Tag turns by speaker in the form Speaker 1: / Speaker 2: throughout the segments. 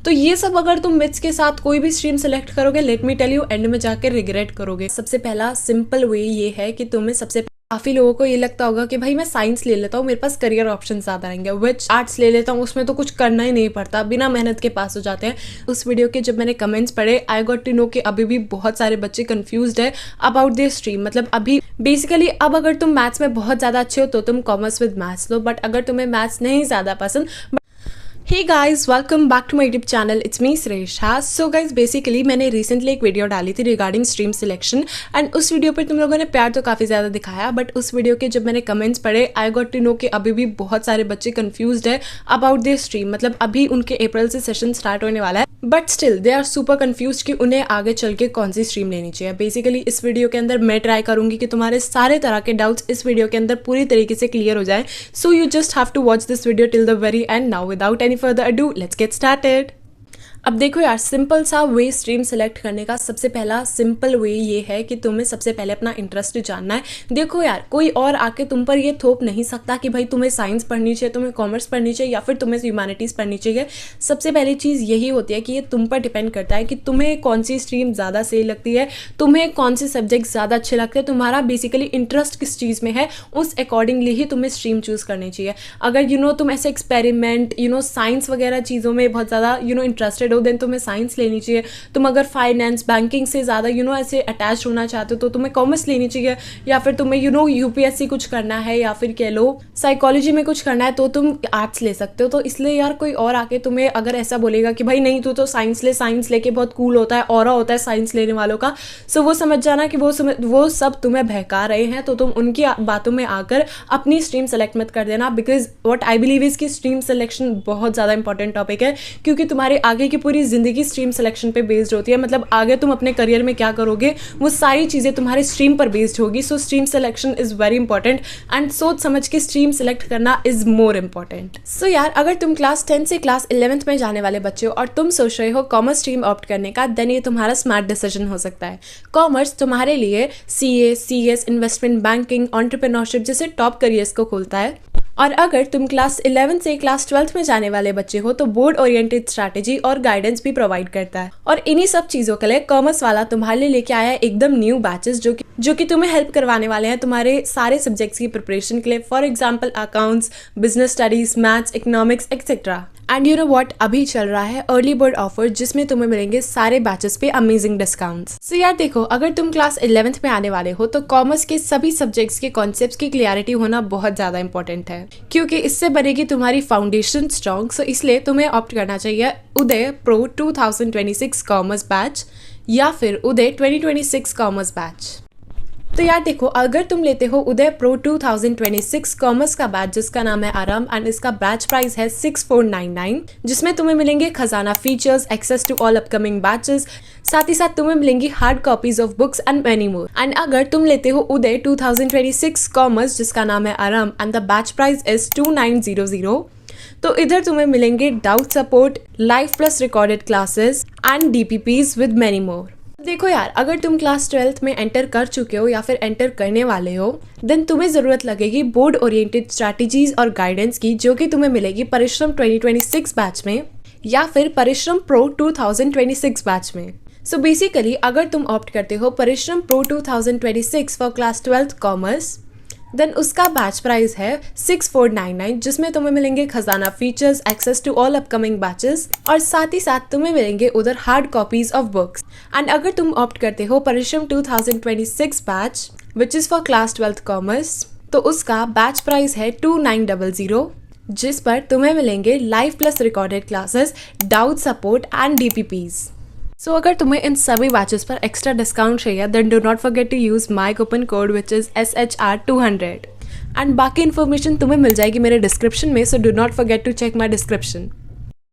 Speaker 1: तो ये सब अगर तुम मिथ्स के साथ कोई भी स्ट्रीम सेलेक्ट करोगे, let me tell you, end में जाकर रिग्रेट करोगे। सबसे पहला सिंपल वे ये है कि तुम्हें सबसे काफ़ी लोगों को ये लगता होगा कि भाई मैं साइंस ले लेता हूँ, मेरे पास करियर ऑप्शन ज़्यादा रहेंगे, विच आर्ट्स ले लेता हूँ, उसमें तो कुछ करना ही नहीं पड़ता, बिना मेहनत के पास हो जाते हैं। उस वीडियो के जब मैंने कमेंट्स पढ़े, आई गॉट टू नो कि अभी भी बहुत सारे बच्चे कंफ्यूज्ड है अबाउट दिस स्ट्रीम। मतलब अभी बेसिकली अब अगर तुम मैथ्स में बहुत ज़्यादा अच्छे हो तो तुम कॉमर्स विद मैथ्स लो, बट अगर तुम्हें मैथ्स नहीं ज़्यादा पसंद। Hey guys, welcome back to my YouTube channel, it's me Shreshtha. So guys, basically मैंने रिसेंटली एक वीडियो डाली थी रिगार्डिंग स्ट्रीम सिलेक्शन, एंड उस वीडियो पर तुम लोगों ने प्यार तो काफ़ी ज़्यादा दिखाया, बट उस वीडियो के जब मैंने कमेंट्स पढ़े, आई गॉट टू नो कि अभी भी बहुत सारे बच्चे कंफ्यूज्ड है अबाउट दिस स्ट्रीम। मतलब अभी उनके अप्रैल से सेशन स्टार्ट होने वाला है, but still they are super confused कि उन्हें आगे चल के कौन सी स्ट्रीम लेनी चाहिए। बेसिकली इस वीडियो के अंदर मैं ट्राई करूंगी कि तुम्हारे सारे तरह के डाउट्स इस वीडियो के अंदर पूरी तरीके से क्लियर हो जाए। So you just have to watch this video till the very end. Now without any further ado, let's get started. अब देखो यार, सिंपल सा वे स्ट्रीम सेलेक्ट करने का सबसे पहला सिंपल वे ये है कि तुम्हें सबसे पहले अपना इंटरेस्ट जानना है। देखो यार, कोई और आके तुम पर ये थोप नहीं सकता कि भाई तुम्हें साइंस पढ़नी चाहिए, तुम्हें कॉमर्स पढ़नी चाहिए या फिर तुम्हें ह्यूमैनिटीज़ पढ़नी चाहिए। सबसे पहली चीज़ यही होती है कि ये तुम पर डिपेंड करता है कि तुम्हें कौन सी स्ट्रीम ज़्यादा सही लगती है, तुम्हें कौन से सब्जेक्ट ज़्यादा अच्छे लगते हैं, तुम्हारा बेसिकली इंटरेस्ट किस चीज़ में है, उस अकॉर्डिंगली ही तुम्हें स्ट्रीम चूज़ करनी चाहिए। अगर तुम ऐसे एक्सपेरिमेंट साइंस वगैरह चीज़ों में बहुत ज़्यादा इंटरेस्टेड हो, देन तुम्हें साइंस लेनी चाहिए। तुम अगर फाइनेंस बैंकिंग से ज़्यादा ऐसे अटैच होना चाहते हो तो तुम्हें कॉमर्स लेनी चाहिए, या फिर तुम्हें यूपीएससी कुछ करना है, या फिर कह लो साइकोलॉजी में कुछ करना है तो तुम आर्ट्स ले सकते हो। तो इसलिए यार कोई और आके तुम्हें अगर ऐसा बोलेगा कि भाई नहीं तू तो साइंस ले, साइंस लेके बहुत कूल होता है, ऑरा होता है साइंस लेने वालों का, सो वो समझ जाना कि वो सब तुम्हें बहका रहे हैं। तो तुम उनकी बातों में आकर अपनी स्ट्रीम सेलेक्ट मत कर देना, because what I believe is कि स्ट्रीम सिलेक्शन बहुत ज़्यादा इंपॉर्टेंट टॉपिक है, क्योंकि तुम्हारे आगे की पूरी जिंदगी स्ट्रीम सिलेक्शन पे बेस्ड होती है। मतलब आगे तुम अपने करियर में क्या करोगे वो सारी चीज़ें तुम्हारे स्ट्रीम पर बेस्ड होगी। So stream selection is very important, and सोच समझ के स्ट्रीम सेलेक्ट करना इज़ मोर इंपॉर्टेंट। सो यार, अगर तुम क्लास 10 से क्लास 11th में जाने वाले बच्चे हो और तुम सोच रहे हो कॉमर्स स्ट्रीम ऑप्ट करने का, देन ये तुम्हारा स्मार्ट डिसीजन हो सकता है। कॉमर्स तुम्हारे लिए CA, CS, investment banking, entrepreneurship जैसे टॉप करियर्स को खोलता है। और अगर तुम क्लास 11 से क्लास 12th में जाने वाले बच्चे हो तो बोर्ड ओरिएंटेड स्ट्रैटेजी और गाइडेंस भी प्रोवाइड करता है। और इन्हीं सब चीज़ों के लिए कॉमर्स वाला तुम्हारे लिए लेके आया है एकदम न्यू बैचेस जो कि तुम्हें हेल्प करवाने वाले हैं तुम्हारे सारे सब्जेक्ट्स की प्रिपरेशन के लिए। For example accounts, business studies, maths, economics etcetera. And you know what, अभी चल रहा है अर्ली बर्ड ऑफर जिसमें तुम्हें मिलेंगे सारे बैचेस पे अमेजिंग डिस्काउंट्स। सो यार देखो, अगर तुम क्लास 11th में आने वाले हो तो कॉमर्स के सभी सब्जेक्ट्स के कॉन्सेप्ट्स की क्लियरिटी होना बहुत ज़्यादा इंपॉर्टेंट है, क्योंकि इससे बनेगी तुम्हारी फाउंडेशन स्ट्रॉन्ग। सो इसलिए तुम्हें ऑप्ट करना चाहिए उदय प्रो 2026 कॉमर्स बैच या फिर उदय 2026 कॉमर्स बैच। तो यार देखो, अगर तुम लेते हो उदय प्रो 2026 कॉमर्स का बैच जिसका नाम है आराम, एंड इसका बैच प्राइस है 6499, जिसमें तुम्हें मिलेंगे खजाना features, access to all upcoming batches, साथ ही साथ तुम्हें मिलेंगी hard copies of books and many more. And अगर तुम लेते हो उदय 2026 कॉमर्स जिसका नाम है आराम and the batch price is 2900, तो इधर तुम्हें मिलेंगे doubt support, live plus recorded classes and DPPs with many more. देखो यार, अगर तुम क्लास 12th में एंटर कर चुके हो या फिर एंटर करने वाले हो, देन तुम्हें ज़रूरत लगेगी बोर्ड ओरिएंटेड स्ट्रैटेजीज और गाइडेंस की, जो कि तुम्हें मिलेगी परिश्रम 2026 बैच में या फिर परिश्रम प्रो 2026 बैच में। सो बेसिकली अगर तुम ऑप्ट करते हो Parishram pro 2026 for class 12th commerce, then उसका बैच प्राइस है 6499, जिसमें तुम्हें मिलेंगे खजाना features, access to all upcoming batches, और साथ ही साथ तुम्हें मिलेंगे उधर hard copies of books. And अगर तुम ऑप्ट करते हो Parishram 2026 batch which is for class 12th commerce, तो उसका बैच प्राइस है 2900, जिस पर तुम्हें मिलेंगे live plus recorded classes, doubt support and DPPs. So अगर तुम्हें इन सभी बैचेस पर एक्स्ट्रा डिस्काउंट चाहिए, then do not forget to use my coupon code which is SHR200, and बाकी इन्फॉर्मेशन तुम्हें मिल जाएगी मेरे डिस्क्रिप्शन में। So do not forget to check my description.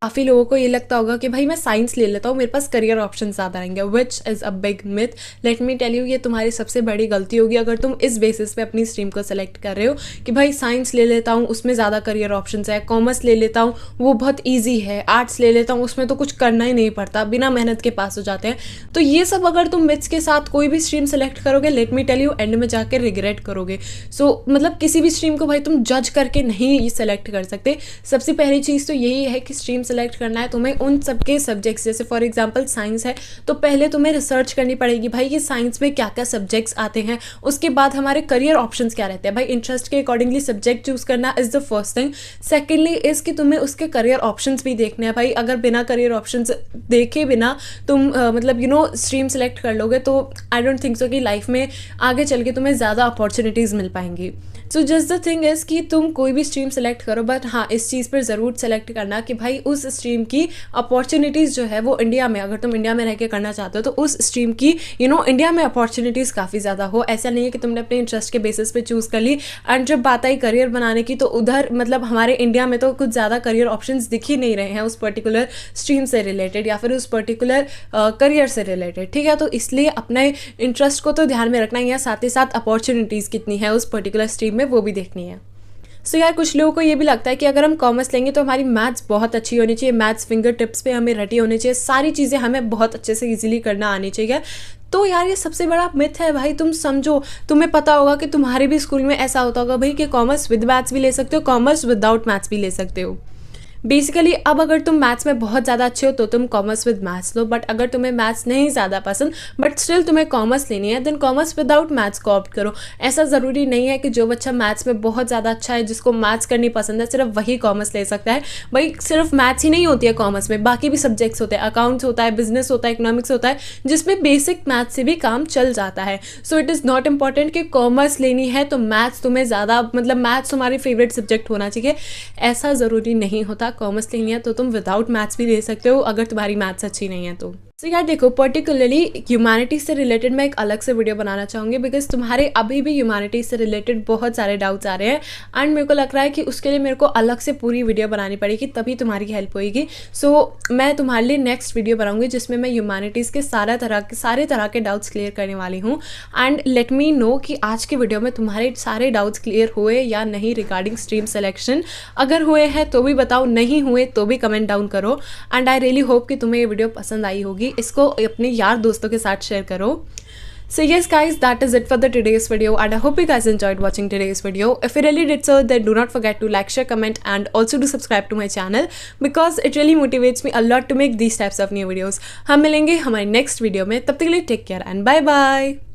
Speaker 1: काफ़ी लोगों को ये लगता होगा कि भाई मैं साइंस ले लेता हूँ, मेरे पास करियर ऑप्शन ज़्यादा रहेंगे, which is a big myth. Let me tell you, ये तुम्हारी सबसे बड़ी गलती होगी अगर तुम इस बेसिस पे अपनी स्ट्रीम को सेलेक्ट कर रहे हो कि भाई साइंस ले लेता हूँ उसमें ज़्यादा करियर ऑप्शन है, कॉमर्स ले लेता हूँ वो बहुत ईजी है, आर्ट्स ले लेता हूँ उसमें तो कुछ करना ही नहीं पड़ता, बिना मेहनत के पास हो जाते हैं। तो ये सब अगर तुम मिथ्स के साथ कोई भी स्ट्रीम सेलेक्ट करोगे, let me tell you, end में जाकर रिग्रेट करोगे। सो मतलब किसी भी स्ट्रीम को भाई तुम जज करके नहीं सेलेक्ट कर सकते। सबसे पहली चीज़ तो यही है कि स्ट्रीम सेलेक्ट करना है, तुम्हें उन सबके सब्जेक्ट्स, जैसे फॉर एग्जांपल साइंस है तो पहले तुम्हें रिसर्च करनी पड़ेगी भाई कि साइंस में क्या क्या सब्जेक्ट्स आते हैं, उसके बाद हमारे करियर ऑप्शंस क्या रहते हैं। भाई इंटरेस्ट के अकॉर्डिंगली सब्जेक्ट चूज करना is the first thing. Secondly is कि तुम्हें उसके करियर ऑप्शंस भी देखने हैं। भाई अगर बिना करियर ऑप्शंस देखे बिना तुम मतलब स्ट्रीम सेलेक्ट कर लोगे तो आई डोंट थिंक सो कि लाइफ में आगे चल के तुम्हें ज़्यादा अपॉर्चुनिटीज़ मिल पाएंगी। So just the thing is कि तुम कोई भी स्ट्रीम सेलेक्ट करो, बट हाँ इस चीज़ पर ज़रूर सेलेक्ट करना कि भाई उस स्ट्रीम की अपॉर्चुनिटीज़ जो है वो इंडिया में, अगर तुम इंडिया में रह के करना चाहते हो तो उस स्ट्रीम की इंडिया में अपॉर्चुनिटीज़ काफ़ी ज़्यादा हो। ऐसा नहीं है कि तुमने अपने इंटरेस्ट के बेसिस पे चूज़ कर ली एंड जब बात आई करियर बनाने की तो उधर मतलब हमारे इंडिया में तो कुछ ज़्यादा करियर ऑप्शंस दिख ही नहीं रहे हैं उस पर्टिकुलर स्ट्रीम से रिलेटेड या फिर उस पर्टिकुलर करियर से रिलेटेड, ठीक है। तो इसलिए अपने इंटरेस्ट को तो ध्यान में रखना ही है, साथ ही साथ अपॉर्चुनिटीज़ कितनी है उस पर्टिकुलर स्ट्रीम में वो भी देखनी है। सो यार कुछ लोगों को ये भी लगता है कि अगर हम कॉमर्स लेंगे तो हमारी मैथ्स बहुत अच्छी होनी चाहिए, मैथ्स फिंगर टिप्स पे हमें रटी होनी चाहिए, सारी चीज़ें हमें बहुत अच्छे से इजीली करना आनी चाहिए। तो यार ये सबसे बड़ा मिथ है भाई। तुम समझो, तुम्हें पता होगा कि तुम्हारे भी स्कूल में ऐसा होता होगा भाई कि कॉमर्स विद मैथ्स भी ले सकते हो, कॉमर्स विदाउट मैथ्स भी ले सकते हो। बेसिकली अब अगर तुम मैथ्स में बहुत ज़्यादा अच्छे हो तो तुम कॉमर्स विद मैथ्स लो, बट अगर तुम्हें मैथ्स नहीं ज़्यादा पसंद बट स्टिल तुम्हें कॉमर्स लेनी है देन कॉमर्स विदाउट मैथ्स को ऑप्ट करो। ऐसा ज़रूरी नहीं है कि जो बच्चा मैथ्स में बहुत ज़्यादा अच्छा है, जिसको मैथ्स करनी पसंद है, सिर्फ वही कॉमर्स ले सकता है। भाई सिर्फ मैथ्स ही नहीं होती है कॉमर्स में, बाकी भी सब्जेक्ट्स होते हैं, अकाउंट्स होता है, बिजनेस होता है, इकोनॉमिक्स होता है, जिसमें बेसिक मैथ्स से भी काम चल जाता है। So it is not important कि कॉमर्स लेनी है तो मैथ्स तुम्हें ज़्यादा मतलब मैथ्स तुम्हारी फेवरेट सब्जेक्ट होना चाहिए, ऐसा ज़रूरी नहीं होता। कॉमर्स लेनी है तो तुम विदाउट मैथ्स भी ले सकते हो अगर तुम्हारी मैथ्स अच्छी नहीं है तो। सो यार देखो, पर्टिकुलरली ह्यूमैनिटीज से रिलेटेड मैं एक अलग से वीडियो बनाना चाहूँगी बिकॉज तुम्हारे अभी भी ह्यूमैनिटीज से रिलेटेड बहुत सारे डाउट्स आ रहे हैं एंड मेरे को लग रहा है कि उसके लिए मेरे को अलग से पूरी वीडियो बनानी पड़ेगी, तभी तुम्हारी हेल्प होगी। सो मैं तुम्हारे लिए नेक्स्ट वीडियो बनाऊंगी जिसमें मैं ह्यूमैनिटीज़ के सारे तरह के डाउट्स क्लियर करने वाली हूँ एंड लेट मी नो कि आज के वीडियो में तुम्हारे सारे डाउट्स क्लियर हुए या नहीं रिगार्डिंग स्ट्रीम सेलेक्शन। अगर हुए हैं तो भी बताओ, नहीं हुए तो भी कमेंट डाउन करो एंड आई रियली होप कि तुम्हें ये वीडियो पसंद आई होगी। इसको अपने यार दोस्तों के साथ शेयर करो। So yes guys, that is it for the today's video and I hope you guys enjoyed watching today's video. If you really did so, then do not forget to like, share, comment and also to subscribe to my channel because it really motivates me a lot to make these types of new videos. हम मिलेंगे हमारे next video में, तब तक के लिए take care and bye bye.